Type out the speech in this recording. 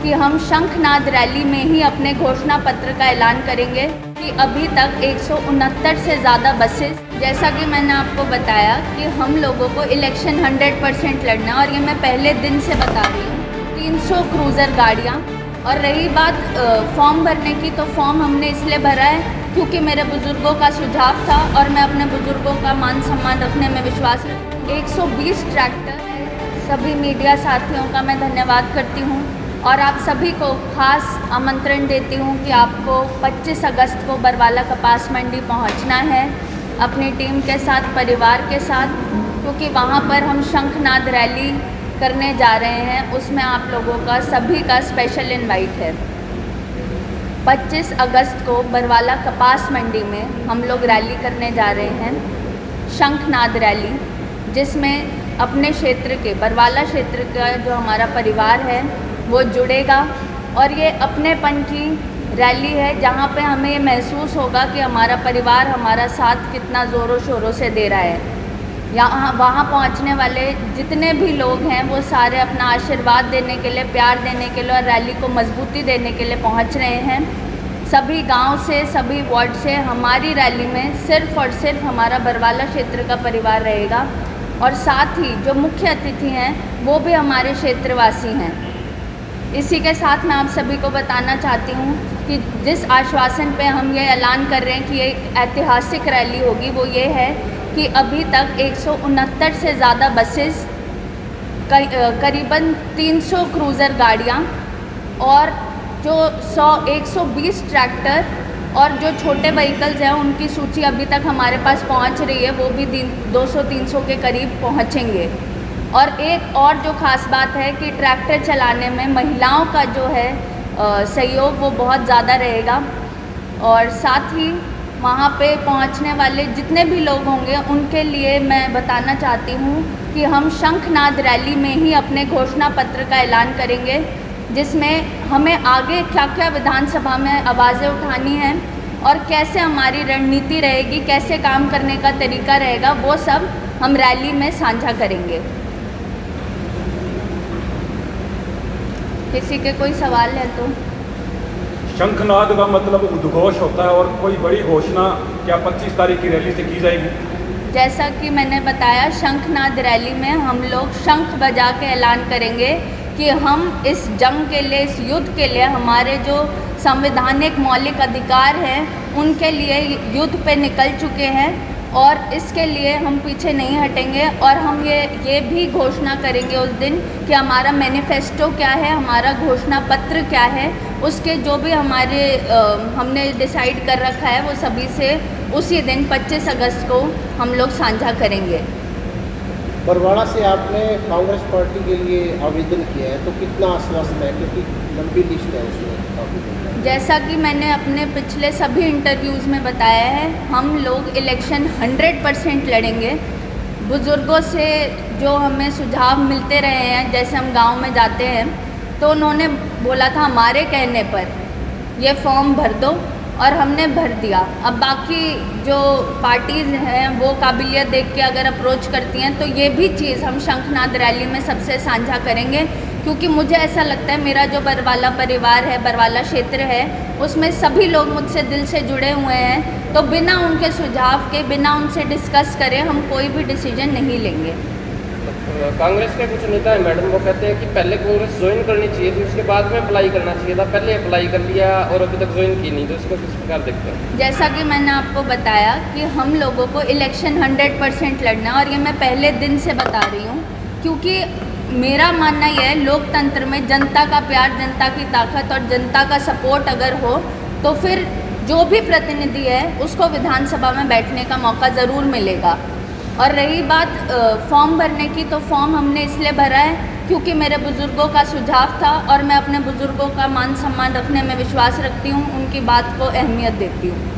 कि हम शंखनाद रैली में ही अपने घोषणा पत्र का ऐलान करेंगे कि अभी तक 169 से ज़्यादा बसेस, जैसा कि मैंने आपको बताया कि हम लोगों को इलेक्शन 100% लड़ना है और ये मैं पहले दिन से बता रही हूँ। 300 क्रूज़र गाड़ियाँ। और रही बात फॉर्म भरने की, तो फॉर्म हमने इसलिए भरा है क्योंकि मेरे बुज़ुर्गों का सुझाव था और मैं अपने बुज़ुर्गों का मान सम्मान रखने में विश्वास रखती हूँ। 120 ट्रैक्टर, सभी मीडिया साथियों का मैं धन्यवाद करती हूँ और आप सभी को खास आमंत्रण देती हूँ कि आपको 25 अगस्त को बरवाला कपास मंडी पहुँचना है अपनी टीम के साथ, परिवार के साथ, क्योंकि वहाँ पर हम शंखनाद रैली करने जा रहे हैं। उसमें आप लोगों का सभी का स्पेशल इनवाइट है। 25 अगस्त को बरवाला कपास मंडी में हम लोग रैली करने जा रहे हैं, शंखनाद रैली, जिसमें अपने क्षेत्र के, बरवाला क्षेत्र का जो हमारा परिवार है वो जुड़ेगा और ये अपनेपन की रैली है जहाँ पे हमें ये महसूस होगा कि हमारा परिवार हमारा साथ कितना ज़ोरों शोरों से दे रहा है। यहाँ वहाँ पहुँचने वाले जितने भी लोग हैं वो सारे अपना आशीर्वाद देने के लिए, प्यार देने के लिए और रैली को मजबूती देने के लिए पहुँच रहे हैं। सभी गांव से, सभी वार्ड से हमारी रैली में सिर्फ़ और सिर्फ हमारा बरवाला क्षेत्र का परिवार रहेगा और साथ ही जो मुख्य अतिथि हैं वो भी हमारे क्षेत्रवासी हैं। इसी के साथ मैं आप सभी को बताना चाहती हूँ कि जिस आश्वासन पे हम ये ऐलान कर रहे हैं कि एक ऐतिहासिक रैली होगी, वो ये है कि अभी तक 169 से ज़्यादा बसेस, करीबन 300 क्रूज़र गाड़ियाँ और जो 120 ट्रैक्टर और जो छोटे व्हीकल्स हैं उनकी सूची अभी तक हमारे पास पहुंच रही है, वो भी 200-300 के करीब पहुंचेंगे। और एक और जो ख़ास बात है कि ट्रैक्टर चलाने में महिलाओं का जो है सहयोग वो बहुत ज़्यादा रहेगा और साथ ही वहाँ पे पहुँचने वाले जितने भी लोग होंगे उनके लिए मैं बताना चाहती हूँ कि हम शंखनाद रैली में ही अपने घोषणा पत्र का ऐलान करेंगे, जिसमें हमें आगे क्या क्या विधानसभा में आवाज़ें उठानी हैं और कैसे हमारी रणनीति रहेगी, कैसे काम करने का तरीका रहेगा, वो सब हम रैली में साझा करेंगे। किसी के कोई सवाल है तो? शंखनाद का मतलब उद्घोष होता है और कोई बड़ी घोषणा क्या 25 तारीख की रैली से की जाएगी? जैसा कि मैंने बताया, शंखनाद रैली में हम लोग शंख बजा के ऐलान करेंगे कि हम इस जंग के लिए, इस युद्ध के लिए, हमारे जो संवैधानिक मौलिक अधिकार हैं उनके लिए युद्ध पे निकल चुके हैं और इसके लिए हम पीछे नहीं हटेंगे। और हम ये भी घोषणा करेंगे उस दिन कि हमारा मैनिफेस्टो क्या है, हमारा घोषणा पत्र क्या है, उसके जो भी हमारे हमने डिसाइड कर रखा है वो सभी से उसी दिन 25 अगस्त को हम लोग साझा करेंगे। बरवाड़ा से आपने कांग्रेस पार्टी के लिए आवेदन किया है, तो कितना आश्वस्त है, क्योंकि लंबी लिस्ट है उसमें? जैसा कि मैंने अपने पिछले सभी इंटरव्यूज़ में बताया है, हम लोग इलेक्शन 100% लड़ेंगे। बुज़ुर्गों से जो हमें सुझाव मिलते रहे हैं, जैसे हम गांव में जाते हैं तो उन्होंने बोला था हमारे कहने पर ये फॉर्म भर दो और हमने भर दिया। अब बाकी जो पार्टीज़ हैं वो काबिलियत देख के अगर अप्रोच करती हैं तो ये भी चीज़ हम शंखनाद रैली में सबसे साझा करेंगे, क्योंकि मुझे ऐसा लगता है मेरा जो बरवाला परिवार है, बरवाला क्षेत्र है, उसमें सभी लोग मुझसे दिल से जुड़े हुए हैं। तो बिना उनके सुझाव के, बिना उनसे डिस्कस करे हम कोई भी डिसीजन नहीं लेंगे। कांग्रेस के कुछ नेता है मैडम, वो कहते हैं कि पहले कांग्रेस ज्वाइन करनी चाहिए थी, उसके बाद में अप्लाई करना चाहिए था, पहले अप्लाई कर लिया और अभी तक ज्वाइन की नहीं, तो इसको किस प्रकार देखते हैं? जैसा कि मैंने आपको बताया कि हम लोगों को इलेक्शन 100% लड़ना है और ये मैं पहले दिन से बता रही हूँ, क्योंकि मेरा मानना यह है लोकतंत्र में जनता का प्यार, जनता की ताकत और जनता का सपोर्ट अगर हो तो फिर जो भी प्रतिनिधि है उसको विधानसभा में बैठने का मौका ज़रूर मिलेगा। और रही बात फॉर्म भरने की, तो फॉर्म हमने इसलिए भरा है क्योंकि मेरे बुज़ुर्गों का सुझाव था और मैं अपने बुज़ुर्गों का मान सम्मान रखने में विश्वास रखती हूँ, उनकी बात को अहमियत देती हूँ।